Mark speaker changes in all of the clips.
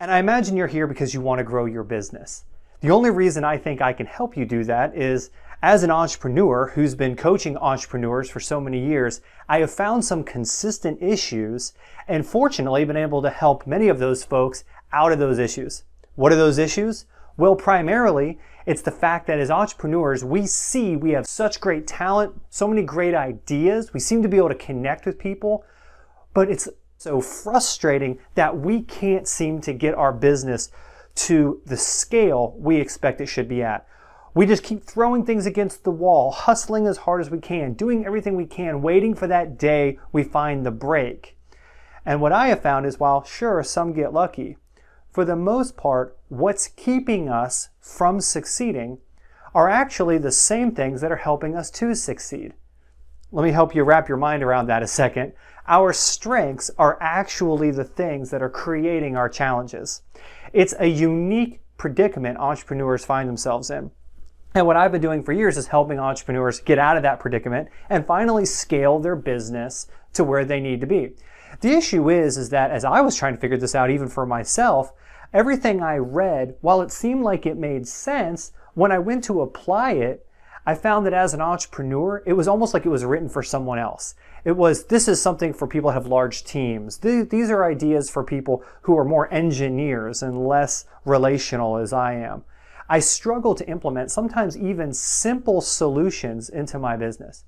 Speaker 1: And I imagine you're here because you want to grow your business. The only reason I think I can help you do that is as an entrepreneur who's been coaching entrepreneurs for so many years, I have found some consistent issues and fortunately been able to help many of those folks out of those issues. What are those issues? Well, primarily, it's the fact that as entrepreneurs, we see we have such great talent, so many great ideas. We seem to be able to connect with people, but it's so frustrating that we can't seem to get our business to the scale we expect it should be at. We just keep throwing things against the wall, hustling as hard as we can, doing everything we can, waiting for that day we find the break. And what I have found is while sure, some get lucky, for the most part, what's keeping us from succeeding are actually the same things that are helping us to succeed. Let me help you wrap your mind around that a second. Our strengths are actually the things that are creating our challenges. It's a unique predicament entrepreneurs find themselves in. And what I've been doing for years is helping entrepreneurs get out of that predicament and finally scale their business to where they need to be. The issue is that as I was trying to figure this out even for myself, everything I read, while it seemed like it made sense, when I went to apply it, I found that as an entrepreneur, it was almost like it was written for someone else. This is something for people who have large teams. These are ideas for people who are more engineers and less relational as I am. I struggle to implement sometimes even simple solutions into my business.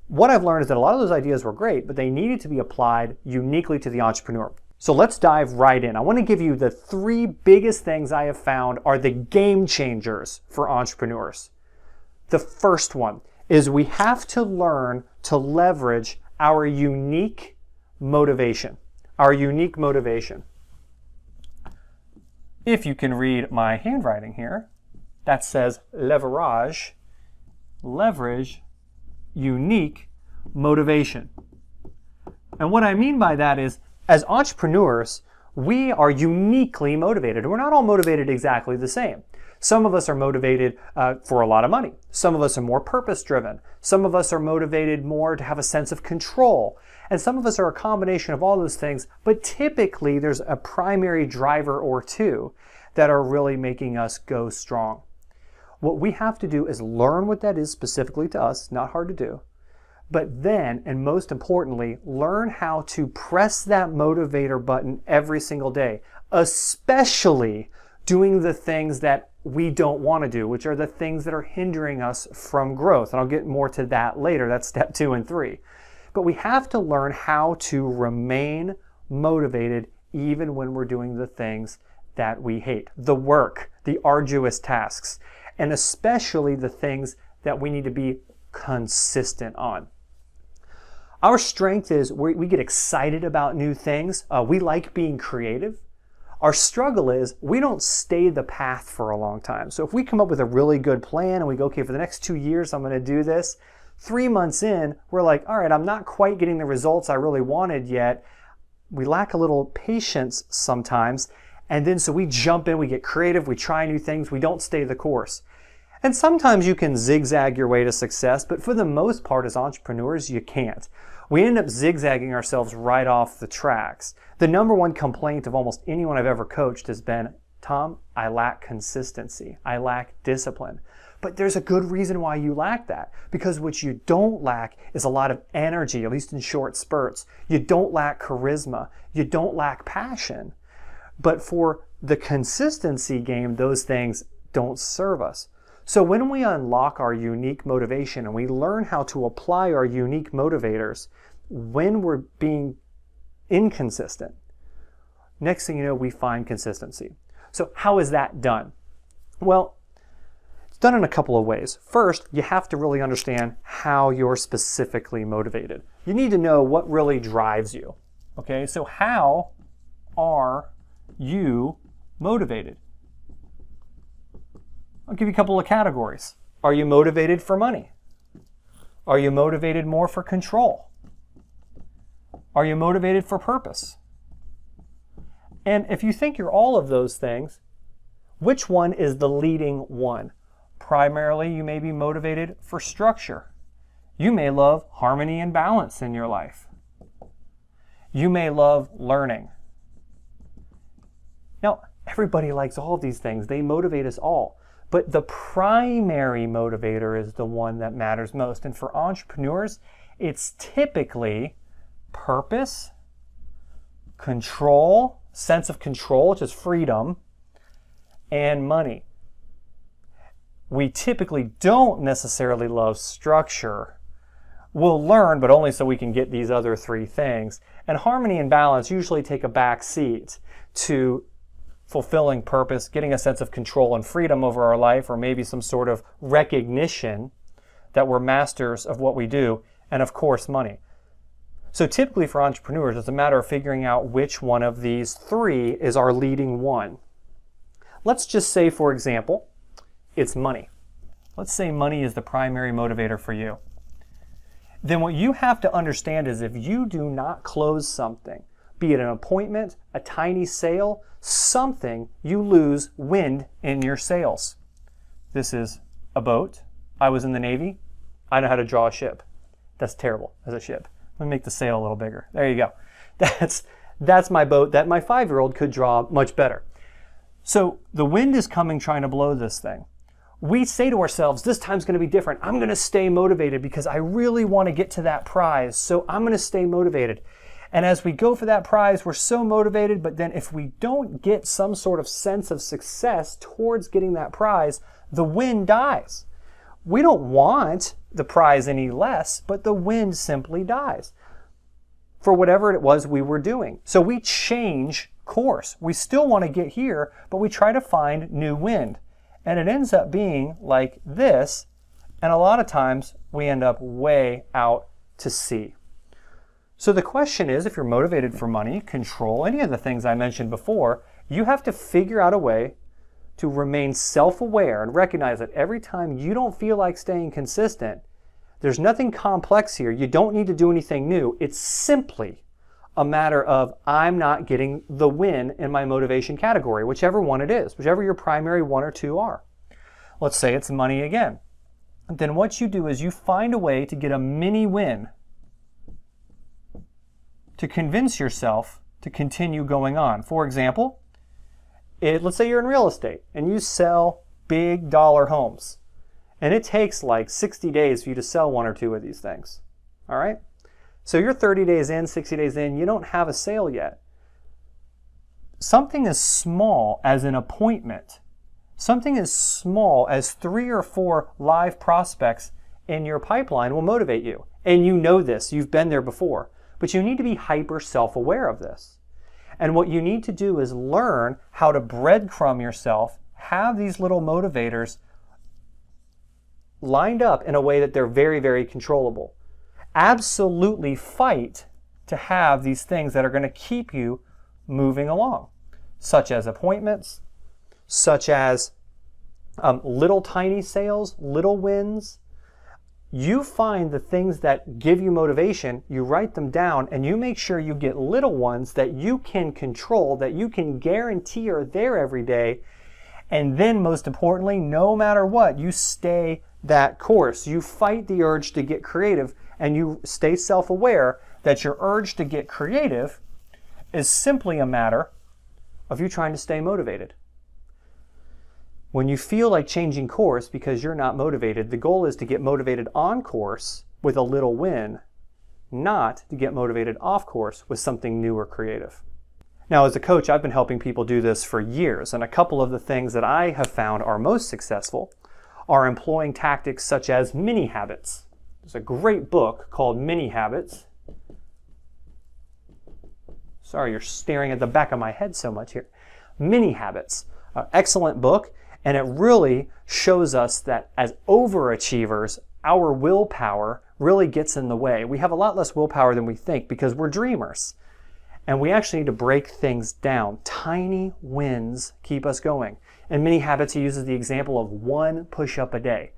Speaker 1: What I've learned is that a lot of those ideas were great, but they needed to be applied uniquely to the entrepreneur. So let's dive right in. I want to give you the 3 biggest things I have found are the game changers for entrepreneurs. The first one is we have to learn to leverage our unique motivation. Our unique motivation. If you can read my handwriting here, that says leverage, unique motivation. And what I mean by that is, as entrepreneurs, we are uniquely motivated. We're not all motivated exactly the same. Some of us are motivated for a lot of money. Some of us are more purpose-driven. Some of us are motivated more to have a sense of control. And some of us are a combination of all those things, but typically there's a primary driver or two that are really making us go strong. What we have to do is learn what that is specifically to us, not hard to do, but then, and most importantly, learn how to press that motivator button every single day, especially doing the things that we don't want to do, which are the things that are hindering us from growth. And I'll get more to that later. That's step 2 and 3. But we have to learn how to remain motivated even when we're doing the things that we hate, the work, the arduous tasks, and especially the things that we need to be consistent on. Our strength is we get excited about new things. We like being creative. Our struggle is we don't stay the path for a long time. So if we come up with a really good plan and we go, okay, for the next 2 years, I'm going to do this. 3 months in, we're like, all right, I'm not quite getting the results I really wanted yet. We lack a little patience sometimes. And then so we jump in, we get creative, we try new things, we don't stay the course. And sometimes you can zigzag your way to success, but for the most part as entrepreneurs, you can't. We end up zigzagging ourselves right off the tracks. The number one complaint of almost anyone I've ever coached has been, Tom, I lack consistency. I lack discipline. But there's a good reason why you lack that. Because what you don't lack is a lot of energy, at least in short spurts. You don't lack charisma. You don't lack passion. But for the consistency game, those things don't serve us. So when we unlock our unique motivation and we learn how to apply our unique motivators when we're being inconsistent, next thing you know, we find consistency. So how is that done? Well, it's done in a couple of ways. First, you have to really understand how you're specifically motivated. You need to know what really drives you. Okay, so how are you motivated? I'll give you a couple of categories. Are you motivated for money? Are you motivated more for control? Are you motivated for purpose? And if you think you're all of those things, which one is the leading one? Primarily, you may be motivated for structure. You may love harmony and balance in your life. You may love learning. Now, everybody likes all of these things. They motivate us all. But the primary motivator is the one that matters most. And for entrepreneurs, it's typically purpose, control, sense of control, which is freedom, and money. We typically don't necessarily love structure. We'll learn, but only so we can get these other three things. And harmony and balance usually take a back seat to fulfilling purpose, getting a sense of control and freedom over our life, or maybe some sort of recognition that we're masters of what we do, and of course, money. So typically for entrepreneurs, it's a matter of figuring out which one of these three is our leading one. Let's just say, for example, it's money. Let's say money is the primary motivator for you. Then what you have to understand is if you do not close something, be it an appointment, a tiny sale, something, you lose wind in your sails. This is a boat. I was in the Navy. I know how to draw a ship. That's terrible as a ship. Let me make the sail a little bigger. There you go. That's my boat that my 5-year-old could draw much better. So the wind is coming trying to blow this thing. We say to ourselves, this time's going to be different. I'm going to stay motivated because I really want to get to that prize. So I'm going to stay motivated. And as we go for that prize, we're so motivated, but then if we don't get some sort of sense of success towards getting that prize, the wind dies. We don't want the prize any less, but the wind simply dies for whatever it was we were doing. So we change course. We still want to get here, but we try to find new wind. And it ends up being like this, and a lot of times we end up way out to sea. So the question is, if you're motivated for money, control, any of the things I mentioned before, you have to figure out a way to remain self-aware and recognize that every time you don't feel like staying consistent, there's nothing complex here. You don't need to do anything new. It's simply a matter of I'm not getting the win in my motivation category, whichever one it is, whichever your primary one or two are. Let's say it's money again. Then what you do is you find a way to get a mini win to convince yourself to continue going on. For example, let's say you're in real estate and you sell big dollar homes, and it takes like 60 days for you to sell one or two of these things. All right? So you're 30 days in, 60 days in, you don't have a sale yet. Something as small as an appointment, something as small as 3 or 4 live prospects in your pipeline will motivate you. And you know this, you've been there before. But you need to be hyper self-aware of this. And what you need to do is learn how to breadcrumb yourself, have these little motivators lined up in a way that they're very, very controllable. Absolutely fight to have these things that are going to keep you moving along, such as appointments, such as little tiny sales, little wins. You find the things that give you motivation, you write them down, and you make sure you get little ones that you can control, that you can guarantee are there every day. And then most importantly, no matter what, you stay that course. You fight the urge to get creative, and you stay self-aware that your urge to get creative is simply a matter of you trying to stay motivated. When you feel like changing course because you're not motivated, the goal is to get motivated on course with a little win, not to get motivated off course with something new or creative. Now, as a coach, I've been helping people do this for years, and a couple of the things that I have found are most successful are employing tactics such as mini habits. There's a great book called Mini Habits. Sorry, you're staring at the back of my head so much here. Mini Habits, excellent book. And it really shows us that as overachievers, our willpower really gets in the way. We have a lot less willpower than we think because we're dreamers. And we actually need to break things down. Tiny wins keep us going. In Mini Habits, he uses the example of 1 push-up a day.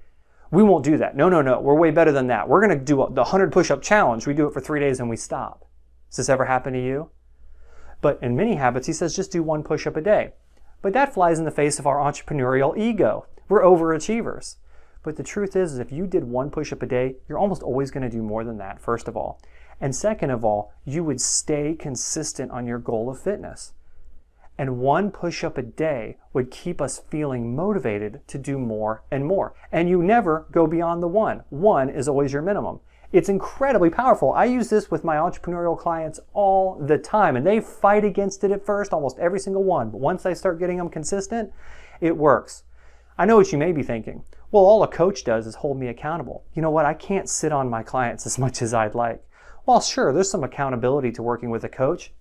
Speaker 1: We won't do that. No. We're way better than that. We're going to do the 100 push-up challenge. We do it for 3 days and we stop. Has this ever happened to you? But in Mini Habits, he says just do 1 push-up a day. But that flies in the face of our entrepreneurial ego. We're overachievers. But the truth is if you did 1 push-up a day, you're almost always going to do more than that, first of all. And second of all, you would stay consistent on your goal of fitness. And one push-up a day would keep us feeling motivated to do more and more. And you never go beyond the one. One is always your minimum. It's incredibly powerful. I use this with my entrepreneurial clients all the time, and they fight against it at first, almost every single one. But once I start getting them consistent, it works. I know what you may be thinking. Well, all a coach does is hold me accountable. You know what? I can't sit on my clients as much as I'd like. Well, sure, there's some accountability to working with a coach.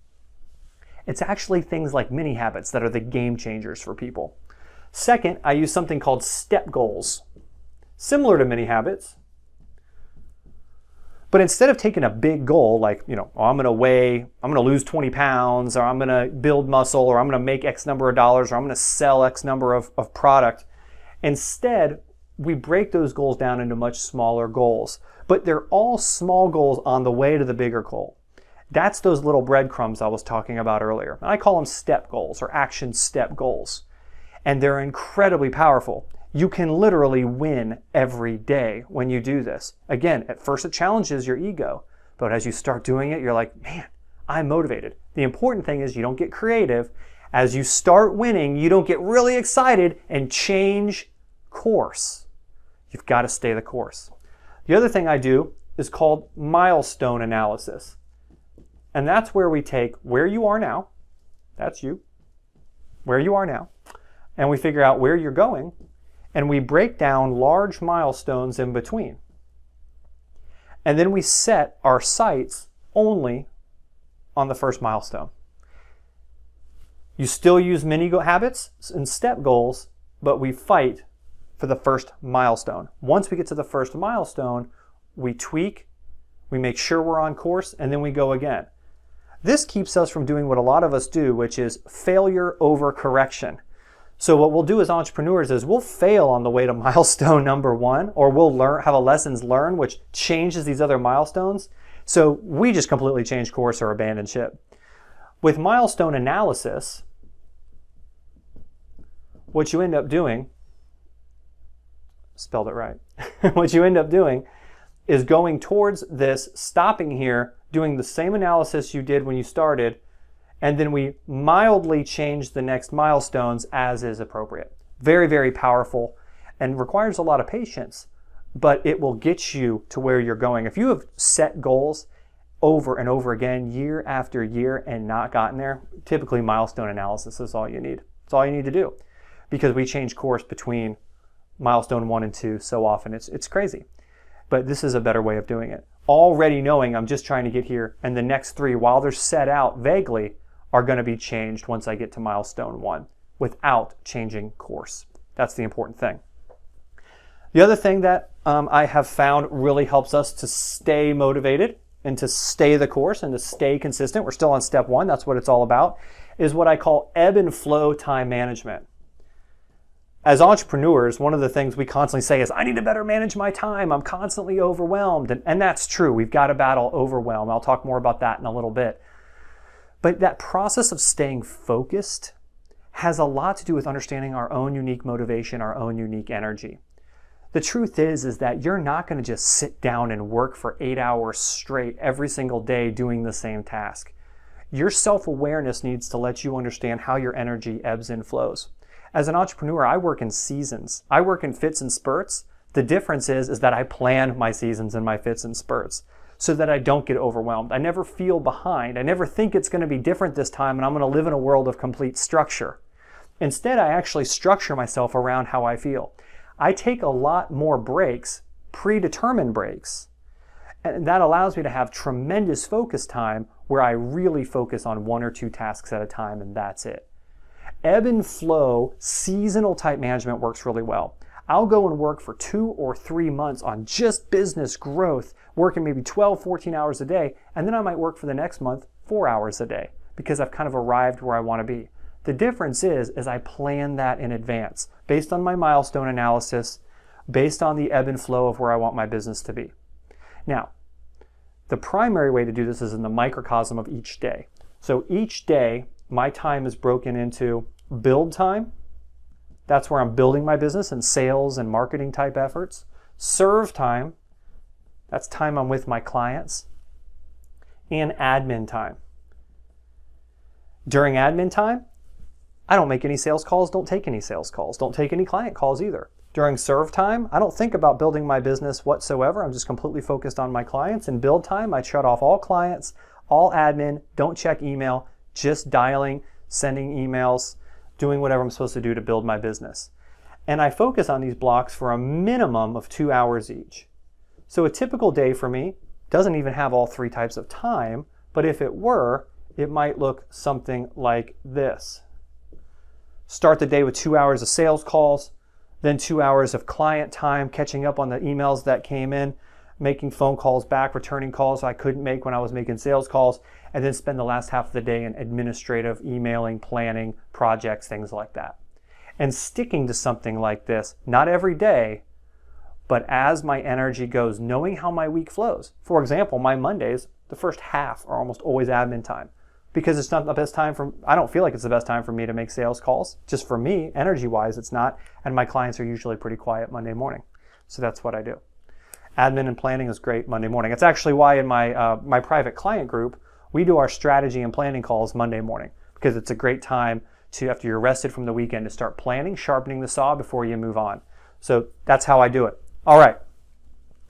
Speaker 1: It's actually things like mini habits that are the game changers for people. Second, I use something called step goals. Similar to mini habits, but instead of taking a big goal like, I'm going to lose 20 pounds, or I'm going to build muscle, or I'm going to make X number of dollars, or I'm going to sell X number of product, instead, we break those goals down into much smaller goals. But they're all small goals on the way to the bigger goal. That's those little breadcrumbs I was talking about earlier. And I call them step goals or action step goals. And they're incredibly powerful. You can literally win every day when you do this. Again, at first it challenges your ego, but as you start doing it, you're like, man, I'm motivated. The important thing is you don't get creative. As you start winning, you don't get really excited and change course. You've got to stay the course. The other thing I do is called milestone analysis. And that's where we take where you are now, that's you, where you are now, and we figure out where you're going, and we break down large milestones in between. And then we set our sights only on the first milestone. You still use mini habits and step goals, but we fight for the first milestone. Once we get to the first milestone, we tweak, we make sure we're on course, and then we go again. This keeps us from doing what a lot of us do, which is failure over correction. So what we'll do as entrepreneurs is we'll fail on the way to milestone number one, or we'll have a lessons learned which changes these other milestones. So we just completely change course or abandon ship. With milestone analysis, what you end up doing, spelled it right, what you end up doing is going towards this, stopping here, doing the same analysis you did when you started, and then we mildly change the next milestones as is appropriate. Very, very powerful and requires a lot of patience, but it will get you to where you're going. If you have set goals over and over again, year after year, and not gotten there, typically milestone analysis is all you need. It's all you need to do, because we change course between milestone 1 and 2 so often. It's crazy. But this is a better way of doing it. Already knowing I'm just trying to get here, and the next 3, while they're set out vaguely, are going to be changed once I get to milestone 1 without changing course. That's the important thing. The other thing that I have found really helps us to stay motivated and to stay the course and to stay consistent, we're still on step 1, that's what it's all about, is what I call ebb and flow time management. As entrepreneurs, one of the things we constantly say is, I need to better manage my time. I'm constantly overwhelmed. And that's true. We've got to battle overwhelm. I'll talk more about that in a little bit. But that process of staying focused has a lot to do with understanding our own unique motivation, our own unique energy. The truth is that you're not going to just sit down and work for 8 hours straight every single day doing the same task. Your self-awareness needs to let you understand how your energy ebbs and flows. As an entrepreneur, I work in seasons. I work in fits and spurts. The difference is that I plan my seasons and my fits and spurts so that I don't get overwhelmed. I never feel behind. I never think it's going to be different this time and I'm going to live in a world of complete structure. Instead, I actually structure myself around how I feel. I take a lot more breaks, predetermined breaks, and that allows me to have tremendous focus time where I really focus on 1 or 2 tasks at a time, and that's it. Ebb and flow, seasonal type management works really well. I'll go and work for 2 or 3 months on just business growth, working maybe 12, 14 hours a day, and then I might work for the next month 4 hours a day because I've kind of arrived where I want to be. The difference is I plan that in advance based on my milestone analysis, based on the ebb and flow of where I want my business to be. Now, the primary way to do this is in the microcosm of each day. So each day, my time is broken into build time. That's where I'm building my business and sales and marketing type efforts. Serve time. That's time I'm with my clients. And admin time. During admin time, I don't make any sales calls, don't take any sales calls, don't take any client calls either. During serve time, I don't think about building my business whatsoever. I'm just completely focused on my clients. In build time, I shut off all clients, all admin, don't check email, just dialing, sending emails, doing whatever I'm supposed to do to build my business. And I focus on these blocks for a minimum of 2 hours each. So a typical day for me doesn't even have all 3 types of time, but if it were, it might look something like this. Start the day with 2 hours of sales calls, then 2 hours of client time, catching up on the emails that came in, making phone calls back, returning calls I couldn't make when I was making sales calls, and then spend the last half of the day in administrative, emailing, planning, projects, things like that. And sticking to something like this, not every day, but as my energy goes, knowing how my week flows. For example, my Mondays, the first half are almost always admin time because it's not the best time I don't feel like it's the best time for me to make sales calls. Just for me, energy-wise, it's not. And my clients are usually pretty quiet Monday morning. So that's what I do. Admin and planning is great Monday morning. It's actually why in my private client group, we do our strategy and planning calls Monday morning because it's a great time to, after you're rested from the weekend, to start planning, sharpening the saw before you move on. So that's how I do it. All right,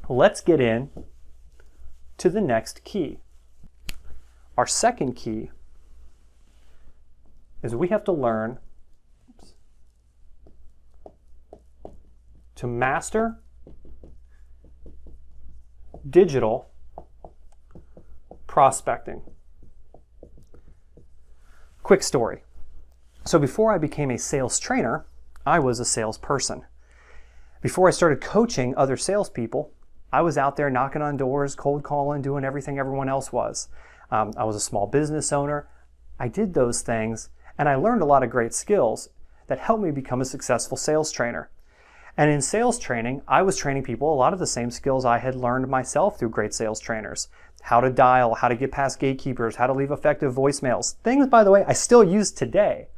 Speaker 1: let's get in to the next key. Our second key is we have to learn to master digital prospecting. Quick story. So before I became a sales trainer, I was a salesperson. Before I started coaching other salespeople, I was out there knocking on doors, cold calling, doing everything everyone else was. I was a small business owner. I did those things, and I learned a lot of great skills that helped me become a successful sales trainer. And in sales training, I was training people a lot of the same skills I had learned myself through great sales trainers. How to dial, how to get past gatekeepers, how to leave effective voicemails. Things, by the way, I still use today.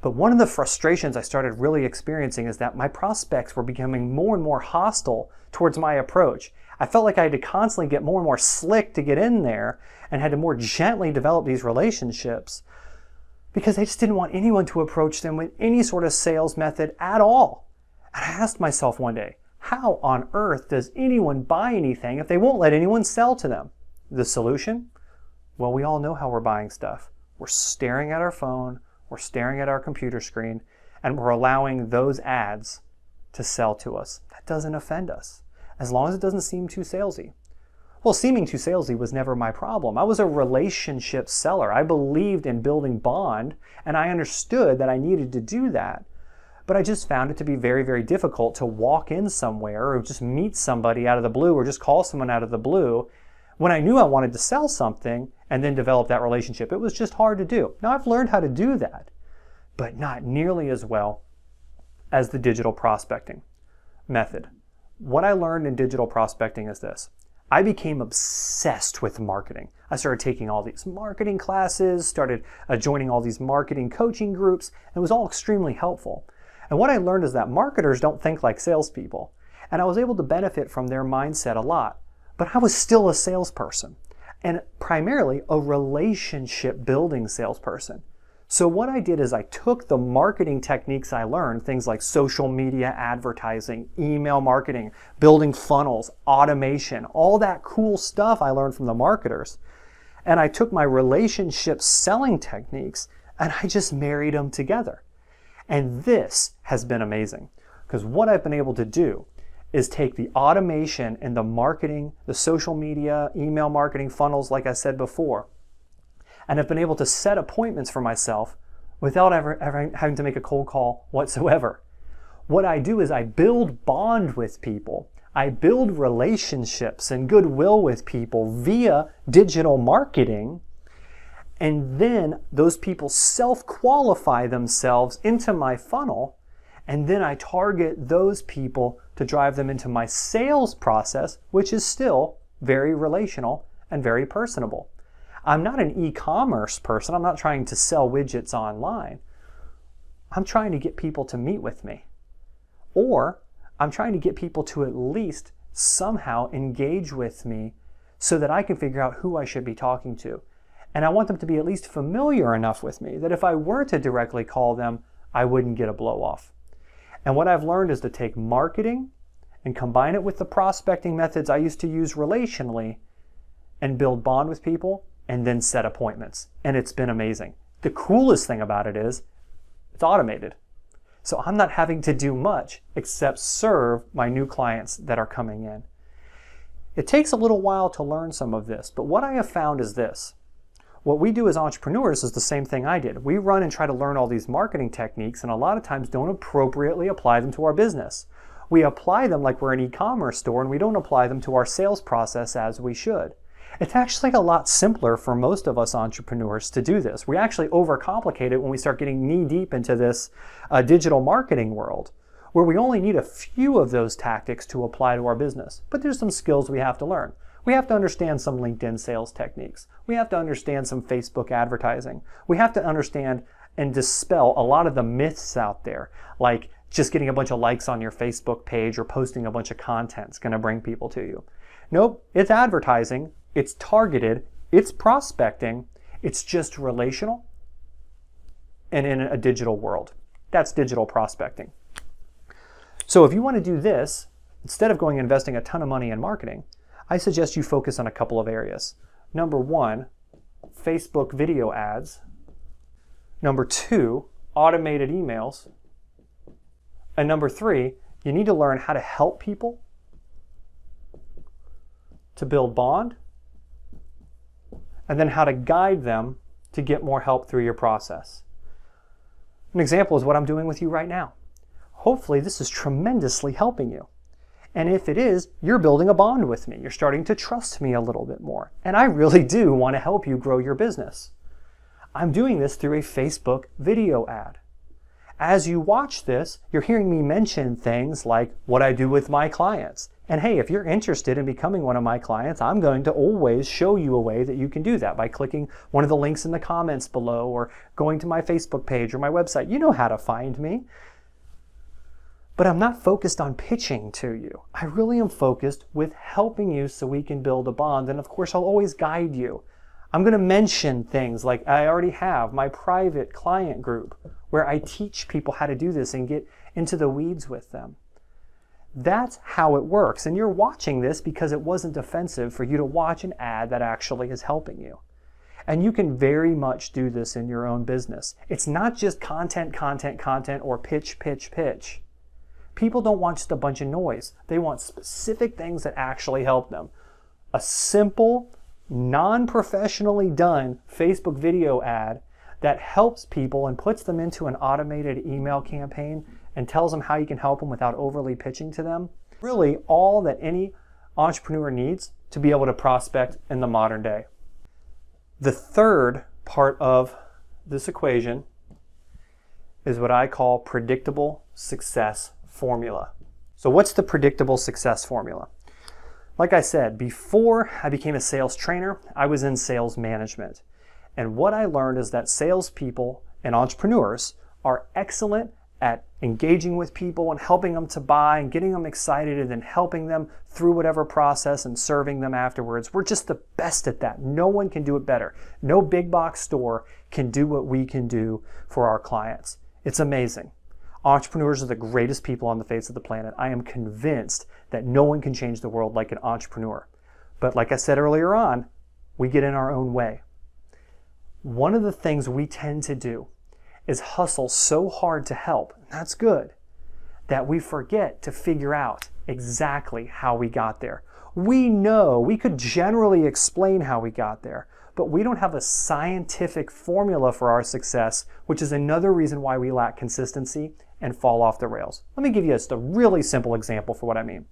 Speaker 1: But one of the frustrations I started really experiencing is that my prospects were becoming more and more hostile towards my approach. I felt like I had to constantly get more and more slick to get in there and had to more gently develop these relationships because they just didn't want anyone to approach them with any sort of sales method at all. And I asked myself one day, how on earth does anyone buy anything if they won't let anyone sell to them? The solution? Well, we all know how we're buying stuff. We're staring at our phone, we're staring at our computer screen, and we're allowing those ads to sell to us. That doesn't offend us, as long as it doesn't seem too salesy. Well, seeming too salesy was never my problem. I was a relationship seller. I believed in building bond, and I understood that I needed to do that. But I just found it to be very, very difficult to walk in somewhere or just meet somebody out of the blue or just call someone out of the blue when I knew I wanted to sell something and then develop that relationship. It was just hard to do. Now I've learned how to do that, but not nearly as well as the digital prospecting method. What I learned in digital prospecting is this. I became obsessed with marketing. I started taking all these marketing classes, started joining all these marketing coaching groups, and it was all extremely helpful. And what I learned is that marketers don't think like salespeople, and I was able to benefit from their mindset a lot. But I was still a salesperson, and primarily a relationship building salesperson. So what I did is I took the marketing techniques I learned, things like social media advertising, email marketing, building funnels, automation, all that cool stuff I learned from the marketers. And I took my relationship selling techniques and I just married them together. And this has been amazing because what I've been able to do is take the automation and the marketing, the social media, email marketing funnels, like I said before, and I've been able to set appointments for myself without ever having to make a cold call whatsoever. What I do is I build bond with people. I build relationships and goodwill with people via digital marketing, and then those people self-qualify themselves into my funnel, and then I target those people to drive them into my sales process, which is still very relational and very personable. I'm not an e-commerce person. I'm not trying to sell widgets online. I'm trying to get people to meet with me. Or I'm trying to get people to at least somehow engage with me so that I can figure out who I should be talking to. And I want them to be at least familiar enough with me that if I were to directly call them, I wouldn't get a blow off. And what I've learned is to take marketing and combine it with the prospecting methods I used to use relationally and build bond with people and then set appointments. And it's been amazing. The coolest thing about it is it's automated. So I'm not having to do much except serve my new clients that are coming in. It takes a little while to learn some of this, but what I have found is this. What we do as entrepreneurs is the same thing I did. We run and try to learn all these marketing techniques and a lot of times don't appropriately apply them to our business. We apply them like we're an e-commerce store and we don't apply them to our sales process as we should. It's actually a lot simpler for most of us entrepreneurs to do this. We actually overcomplicate it when we start getting knee-deep into this digital marketing world, where we only need a few of those tactics to apply to our business. But there's some skills we have to learn. We have to understand some LinkedIn sales techniques. We have to understand some Facebook advertising. We have to understand and dispel a lot of the myths out there, like just getting a bunch of likes on your Facebook page or posting a bunch of content is going to bring people to you. Nope, it's advertising, it's targeted, it's prospecting, it's just relational and in a digital world. That's digital prospecting. So if you want to do this, instead of going and investing a ton of money in marketing, I suggest you focus on a couple of areas. Number one, Facebook video ads. Number two, automated emails. And number three, you need to learn how to help people to build bond, and then how to guide them to get more help through your process. An example is what I'm doing with you right now. Hopefully this is tremendously helping you. And if it is, you're building a bond with me. You're starting to trust me a little bit more. And I really do want to help you grow your business. I'm doing this through a Facebook video ad. As you watch this, you're hearing me mention things like what I do with my clients. And hey, if you're interested in becoming one of my clients, I'm going to always show you a way that you can do that by clicking one of the links in the comments below or going to my Facebook page or my website. You know how to find me. But I'm not focused on pitching to you. I really am focused with helping you so we can build a bond. And of course, I'll always guide you. I'm going to mention things like I already have my private client group where I teach people how to do this and get into the weeds with them. That's how it works. And you're watching this because it wasn't offensive for you to watch an ad that actually is helping you. And you can very much do this in your own business. It's not just content, or pitch. People don't want just a bunch of noise. They want specific things that actually help them. A simple, non-professionally done Facebook video ad that helps people and puts them into an automated email campaign and tells them how you can help them without overly pitching to them. Really all that any entrepreneur needs to be able to prospect in the modern day. The third part of this equation is what I call predictable success formula. So what's the predictable success formula? Like I said, before I became a sales trainer, I was in sales management. And what I learned is that salespeople and entrepreneurs are excellent at engaging with people and helping them to buy and getting them excited and then helping them through whatever process and serving them afterwards. We're just the best at that. No one can do it better. No big box store can do what we can do for our clients. It's amazing. Entrepreneurs are the greatest people on the face of the planet. I am convinced that no one can change the world like an entrepreneur. But like I said earlier on, we get in our own way. One of the things we tend to do is hustle so hard to help, and that's good, that we forget to figure out exactly how we got there. We know, we could generally explain how we got there, but we don't have a scientific formula for our success, which is another reason why we lack consistency and fall off the rails. Let me give you just a really simple example for what I mean.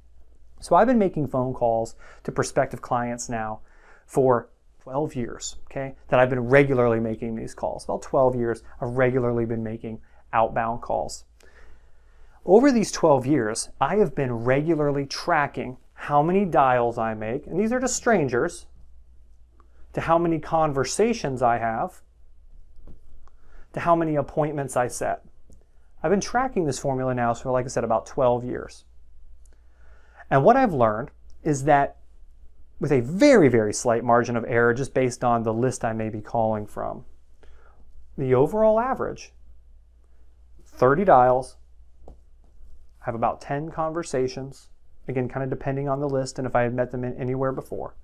Speaker 1: So I've been making phone calls to prospective clients now for 12 years, okay, that I've been regularly making these calls. About 12 years, I've regularly been making outbound calls. Over these 12 years, I have been regularly tracking how many dials I make, and these are to strangers, to how many conversations I have, to how many appointments I set. I've been tracking this formula now for, like I said, about 12 years. And what I've learned is that with a very, very slight margin of error just based on the list I may be calling from. The overall average, 30 dials, I have about 10 conversations, again, kind of depending on the list and if I had met them anywhere before,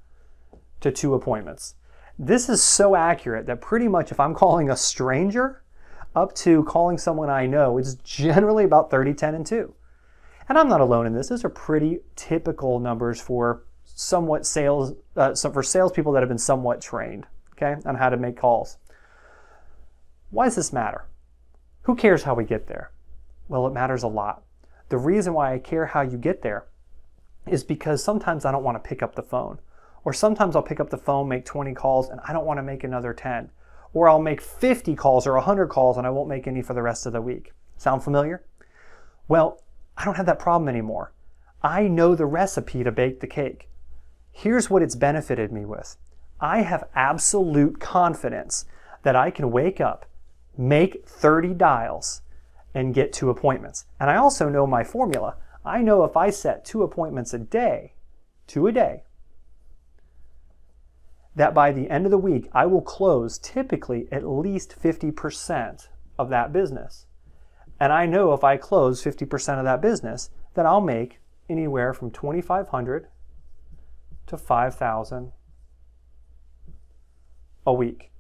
Speaker 1: to 2 appointments. This is so accurate that pretty much if I'm calling a stranger up to calling someone I know, it's generally about 30, 10, and 2. And I'm not alone in this. Those are pretty typical numbers for somewhat for salespeople that have been somewhat trained, okay, on how to make calls. Why does this matter? Who cares how we get there? Well, it matters a lot. The reason why I care how you get there is because sometimes I don't want to pick up the phone. Or sometimes I'll pick up the phone, make 20 calls, and I don't want to make another 10. Or I'll make 50 calls or 100 calls and I won't make any for the rest of the week. Sound familiar? Well, I don't have that problem anymore. I know the recipe to bake the cake. Here's what it's benefited me with. I have absolute confidence that I can wake up, make 30 dials, and get 2 appointments. And I also know my formula. I know if I set 2 appointments a day, 2 a day, that by the end of the week, I will close typically at least 50% of that business. And I know if I close 50% of that business, that I'll make anywhere from $2,500 to $5,000 a week.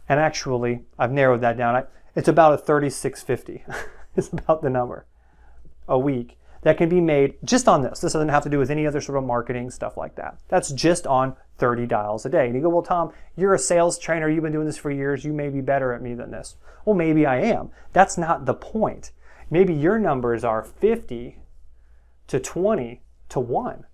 Speaker 1: And actually, I've narrowed that down. It's about a $3,650 is about the number a week that can be made just on this. This doesn't have to do with any other sort of marketing, stuff like that. That's just on 30 dials a day. And you go, well, Tom, you're a sales trainer. You've been doing this for years. You may be better at me than this. Well, maybe I am. That's not the point. Maybe your numbers are 50 to 20 to 1.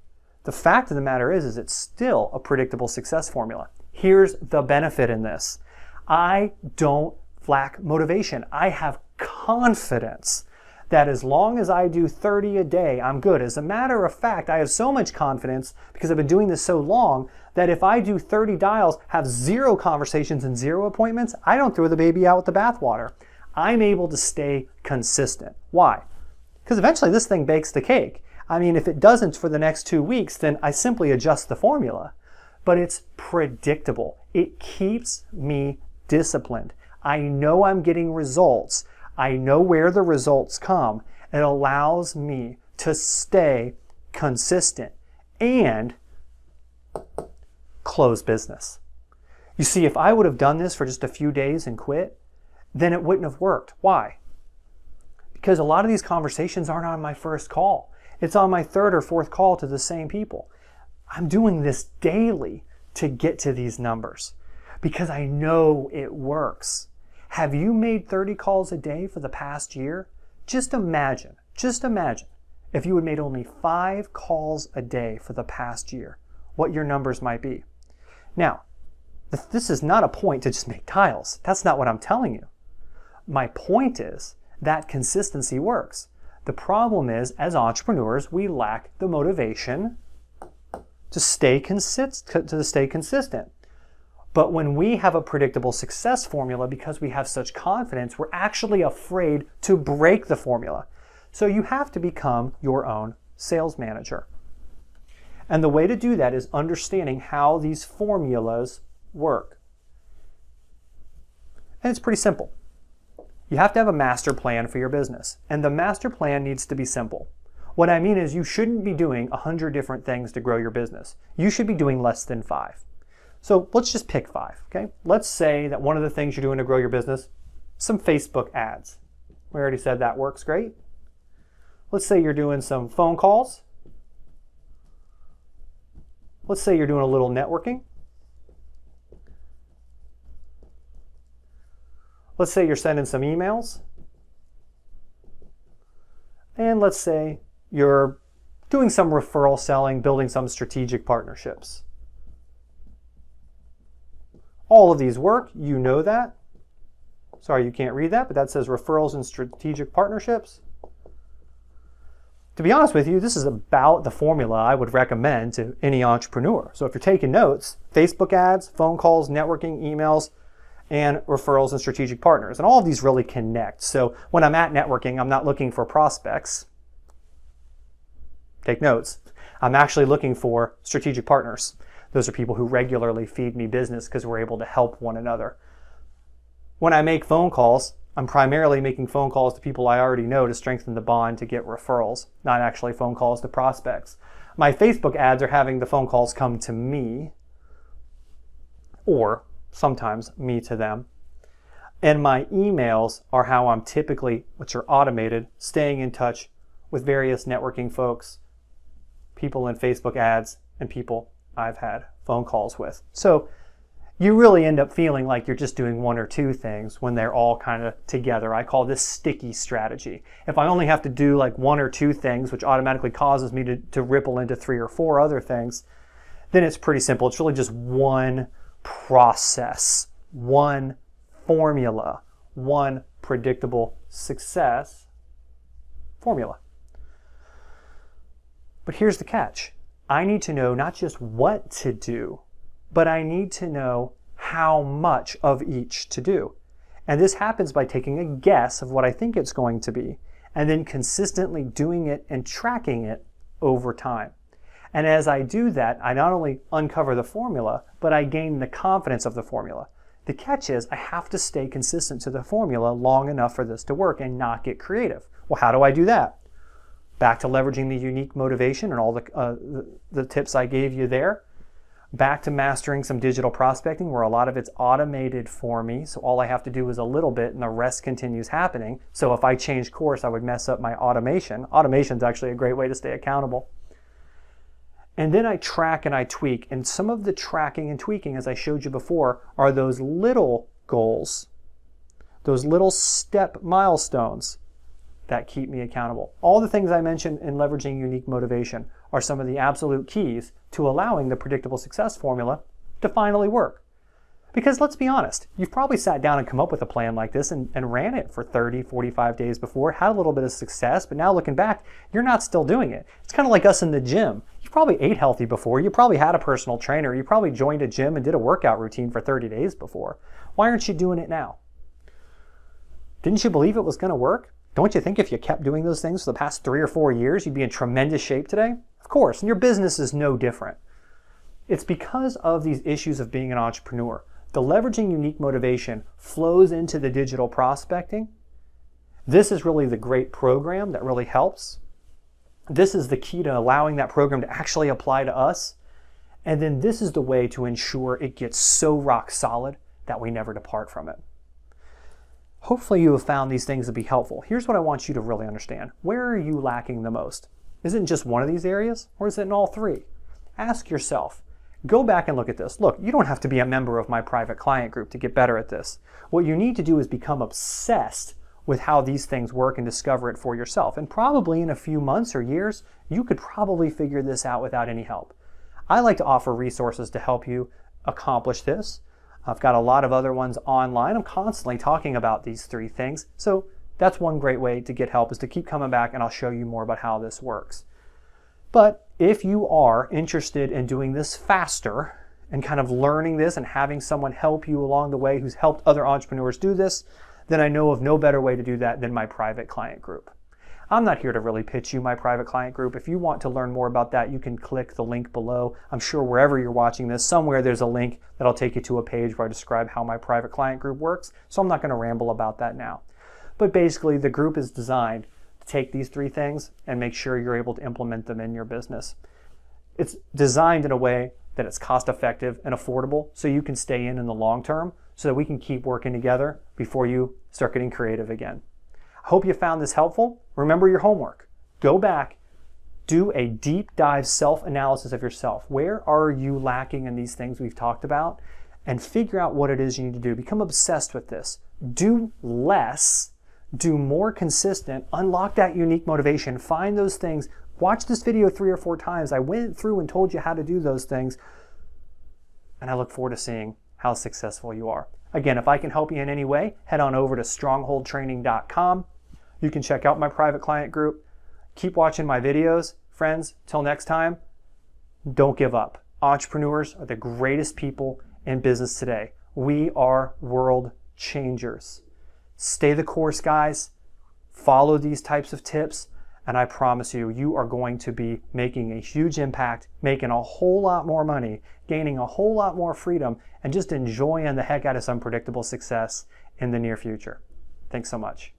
Speaker 1: The fact of the matter is it's still a predictable success formula. Here's the benefit in this. I don't lack motivation. I have confidence that as long as I do 30 a day, I'm good. As a matter of fact, I have so much confidence because I've been doing this so long that if I do 30 dials, have 0 conversations and 0 appointments, I don't throw the baby out with the bathwater. I'm able to stay consistent. Why? Because eventually this thing bakes the cake. I mean, if it doesn't for the next 2 weeks, then I simply adjust the formula. But it's predictable. It keeps me disciplined. I know I'm getting results. I know where the results come. It allows me to stay consistent and close business. You see, if I would have done this for just a few days and quit, then it wouldn't have worked. Why? Because a lot of these conversations aren't on my first call. It's on my 3rd or 4th call to the same people. I'm doing this daily to get to these numbers because I know it works. Have you made 30 calls a day for the past year? Just imagine if you had made only 5 calls a day for the past year, what your numbers might be. Now, this is not a point to just make dials. That's not what I'm telling you. My point is that consistency works. The problem is, as entrepreneurs, we lack the motivation to stay consistent. But when we have a predictable success formula, because we have such confidence, we're actually afraid to break the formula. So you have to become your own sales manager. And the way to do that is understanding how these formulas work. And it's pretty simple. You have to have a master plan for your business. And the master plan needs to be simple. What I mean is you shouldn't be doing 100 different things to grow your business. You should be doing less than 5. So let's just pick 5, okay? Let's say that one of the things you're doing to grow your business, some Facebook ads. We already said that works great. Let's say you're doing some phone calls. Let's say you're doing a little networking. Let's say you're sending some emails. And let's say you're doing some referral selling, building some strategic partnerships. All of these work, you know that. Sorry, you can't read that, but that says referrals and strategic partnerships. To be honest with you, this is about the formula I would recommend to any entrepreneur. So if you're taking notes, Facebook ads, phone calls, networking, emails, and referrals and strategic partners. And all of these really connect. So when I'm at networking, I'm not looking for prospects. Take notes. I'm actually looking for strategic partners. Those are people who regularly feed me business because we're able to help one another. When I make phone calls, I'm primarily making phone calls to people I already know to strengthen the bond to get referrals, not actually phone calls to prospects. My Facebook ads are having the phone calls come to me, or sometimes me to them. And my emails are how I'm typically, which are automated, staying in touch with various networking folks, people in Facebook ads, and people I've had phone calls with. So you really end up feeling like you're just doing one or two things when they're all kind of together. I call this sticky strategy. If I only have to do like one or two things, which automatically causes me to ripple into 3 or 4 other things, then it's pretty simple. It's really just one process, one formula, one predictable success formula. But here's the catch. I need to know not just what to do, but I need to know how much of each to do. And this happens by taking a guess of what I think it's going to be, and then consistently doing it and tracking it over time. And as I do that, I not only uncover the formula, but I gain the confidence of the formula. The catch is I have to stay consistent to the formula long enough for this to work and not get creative. Well, how do I do that? Back to leveraging the unique motivation and all the tips I gave you there. Back to mastering some digital prospecting where a lot of it's automated for me. So all I have to do is a little bit and the rest continues happening. So if I change course, I would mess up my automation. Automation is actually a great way to stay accountable. And then I track and I tweak. And some of the tracking and tweaking, as I showed you before, are those little goals, those little step milestones that keep me accountable. All the things I mentioned in leveraging unique motivation are some of the absolute keys to allowing the predictable success formula to finally work. Because let's be honest, you've probably sat down and come up with a plan like this and ran it for 30, 45 days before, had a little bit of success, but now looking back, you're not still doing it. It's kind of like us in the gym. You probably ate healthy before, you probably had a personal trainer, you probably joined a gym and did a workout routine for 30 days before. Why aren't you doing it now? Didn't you believe it was going to work? Don't you think if you kept doing those things for the past 3 or 4 years, you'd be in tremendous shape today? Of course, and your business is no different. It's because of these issues of being an entrepreneur. The leveraging unique motivation flows into the digital prospecting. This is really the great program that really helps. This is the key to allowing that program to actually apply to us. And then this is the way to ensure it gets so rock solid that we never depart from it. Hopefully you have found these things to be helpful. Here's what I want you to really understand. Where are you lacking the most? Is it in just one of these areas, or is it in all 3? Ask yourself. Go back and look at this. Look, you don't have to be a member of my private client group to get better at this. What you need to do is become obsessed with how these things work and discover it for yourself. And probably in a few months or years, you could probably figure this out without any help. I like to offer resources to help you accomplish this. I've got a lot of other ones online. I'm constantly talking about these 3 things. So that's one great way to get help, is to keep coming back and I'll show you more about how this works. But if you are interested in doing this faster and kind of learning this and having someone help you along the way who's helped other entrepreneurs do this, then I know of no better way to do that than my private client group. I'm not here to really pitch you my private client group. If you want to learn more about that, you can click the link below. I'm sure wherever you're watching this, somewhere there's a link that'll take you to a page where I describe how my private client group works. So I'm not going to ramble about that now. But basically, the group is designed to take these 3 things and make sure you're able to implement them in your business. It's designed in a way that it's cost effective and affordable so you can stay in the long term so that we can keep working together before you start getting creative again. I hope you found this helpful. Remember your homework. Go back, do a deep dive self-analysis of yourself. Where are you lacking in these things we've talked about? And figure out what it is you need to do. Become obsessed with this. Do less, do more consistent, unlock that unique motivation, find those things. Watch this video 3 or 4 times. I went through and told you how to do those things. And I look forward to seeing how successful you are. Again, if I can help you in any way, head on over to strongholdtraining.com. You can check out my private client group. Keep watching my videos. Friends, till next time, don't give up. Entrepreneurs are the greatest people in business today. We are world changers. Stay the course, guys. Follow these types of tips, And I promise you, you are going to be making a huge impact, making a whole lot more money, gaining a whole lot more freedom, and just enjoying the heck out of some predictable success in the near future. Thanks so much.